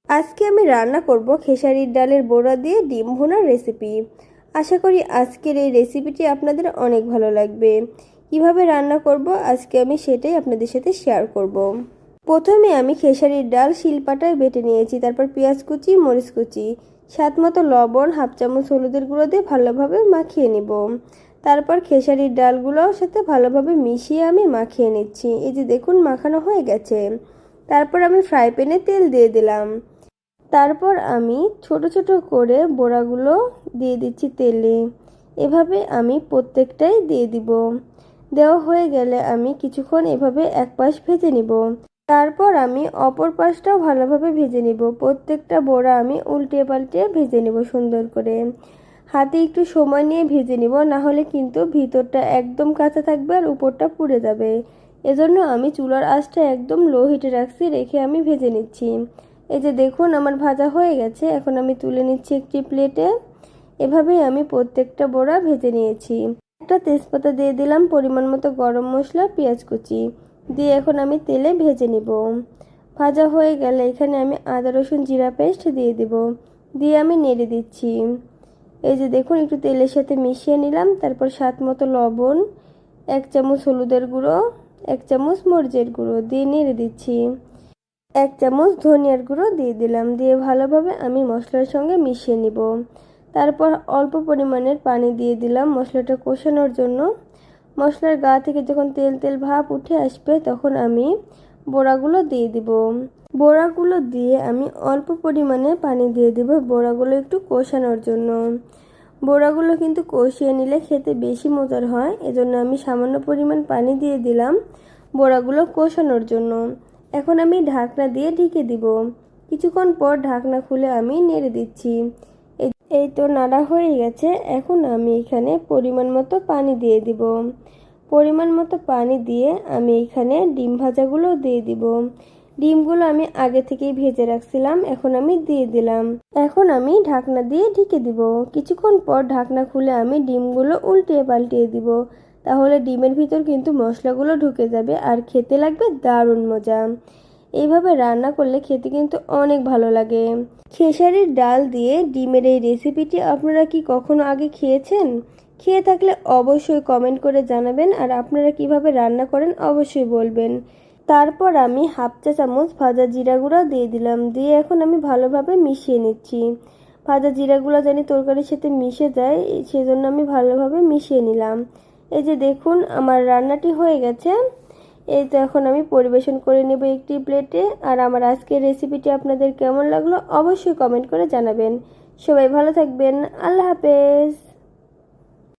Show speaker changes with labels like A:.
A: আজকে আমি রান্না করব খেসারির ডালের বড়া দিয়ে ডিম ভুনার রেসিপি। আশা করি আজকের এই রেসিপিটি আপনাদের অনেক ভালো লাগবে। কিভাবে রান্না করব আজকে আমি সেটাই আপনাদের সাথে শেয়ার করব। প্রথমে আমি খেসারির ডাল শিলপাটায় বেটে নিয়েছি, তারপর পেঁয়াজ কুচি, মরিচ কুচি, স্বাদ মতো লবণ, হাফ চামচ হলুদের গুঁড়ো দিয়ে ভালোভাবে মাখিয়ে নিব। তারপর খেসারির ডালগুলোর সাথে ভালোভাবে মিশিয়ে আমি মাখিয়ে নিচ্ছি। এই যে দেখুন মাখানো হয়ে গেছে। তারপর আমি ফ্রাই প্যানে তেল দিয়ে দিলাম। তারপর আমি ছোট ছোট করে বড়াগুলো দিয়ে দিচ্ছি তেলে। এভাবে আমি প্রত্যেকটাই দিয়ে দিব। দেওয়া হয়ে গেলে আমি কিছুক্ষণ এভাবে এক পাশ ভেজে নিব। তারপর আমি অপর পাশটাও ভালোভাবে ভেজে নিব। প্রত্যেকটা বড়া আমি উল্টে পাল্টে ভেজে নিব সুন্দর করে। হাতে একটু সময় নিয়ে ভেজে নিব, না হলে কিন্তু ভিতরটা একদম কাঁচা থাকবে আর উপরটা পুড়ে যাবে। এজন্য আমি চুলার আঁচটা একদম লো হিটে রাখছি, রেখে আমি ভেজে নিচ্ছি। এই যে দেখুন আমার ভাজা হয়ে গেছে। এখন আমি তুলে নিচ্ছি একটি প্লেটে। এভাবেই আমি প্রত্যেকটা বড়া ভেজে নিয়েছি। একটা তেজপাতা দিয়ে দিলাম, পরিমাণ মতো গরম মশলা, পেঁয়াজ কুচি দিয়ে এখন আমি তেলে ভেজে নিব। ভাজা হয়ে গেলে এখানে আমি আদা রসুন জিরা পেস্ট দিয়ে দিব, দিয়ে আমি নেড়ে দিচ্ছি। এই যে দেখুন একটু তেলের সাথে মিশিয়ে নিলাম। তারপর স্বাদ মতো লবণ, এক চামচ হলুদের গুঁড়ো, এক চামচ মরিচের গুঁড়ো দিয়ে নেড়ে দিচ্ছি। এক চামচ ধনিয়ার গুঁড়ো দিয়ে দিলাম, দিয়ে ভালোভাবে আমি মশলার সঙ্গে মিশিয়ে নিব। তারপর অল্প পরিমাণের পানি দিয়ে দিলাম মশলাটা কষানোর জন্য। মশলার গা থেকে যখন তেল তেল ভাব উঠে আসবে তখন আমি বড়াগুলো দিয়ে দিব। বড়াগুলো দিয়ে আমি অল্প পরিমাণে পানি দিয়ে দিব বড়াগুলো একটু কষানোর জন্য। বড়াগুলো কিন্তু কষিয়ে নিলে খেতে বেশি মজার হয়, এজন্য আমি সামান্য পরিমাণ পানি দিয়ে দিলাম বড়াগুলো কষানোর জন্য। এখন আমি ঢাকনা দিয়ে ঢেকে দিব। কিছুক্ষণ পর ঢাকনা খুলে আমি নেড়ে দিচ্ছি। এই তো নাড়া হয়ে গেছে। এখন আমি এখানে পরিমাণ মতো পানি দিয়ে দিব। পরিমাণ মতো পানি দিয়ে আমি এখানে ডিম ভাজাগুলো দিয়ে দিব। ডিমগুলো আমি আগে থেকেই ভেজে রাখছিলাম, এখন আমি দিয়ে দিলাম। এখন আমি ঢাকনা দিয়ে ঢেকে দিব। কিছুক্ষণ পর ঢাকনা খুলে আমি ডিমগুলো উল্টিয়ে পাল্টিয়ে দিব। তাহলে ডিমের ভিতর কিন্তু মশলাগুলো ঢুকে যাবে আর খেতে লাগবে দারুণ মজা। এইভাবে রান্না করলে খেতে কিন্তু অনেক ভালো লাগে। খেসারির ডাল দিয়ে ডিমের এই রেসিপিটি আপনারা কি কখনো আগে খেয়েছেন? খেয়ে থাকলে অবশ্যই কমেন্ট করে জানাবেন, আর আপনারা কিভাবে রান্না করেন অবশ্যই বলবেন। তারপর আমি হাফ চা চামচ ভাজা জিরা গুঁড়া দিয়ে দিলাম, দিয়ে এখন আমি ভালোভাবে মিশিয়ে নিচ্ছি। ভাজা জিরা গুঁড়া জানি তরকারির সাথে মিশে যায়, সেজন্য আমি ভালোভাবে মিশিয়ে নিলাম। এই যে দেখুন আমার রান্নাটি হয়ে গেছে। এই তো এখন আমি পরিবেশন করে নেব একটি প্লেটে। আর আমার আজকের রেসিপিটি আপনাদের কেমন লাগলো অবশ্যই কমেন্ট করে জানাবেন। সবাই ভালো থাকবেন। আল্লাহ হাফেজ।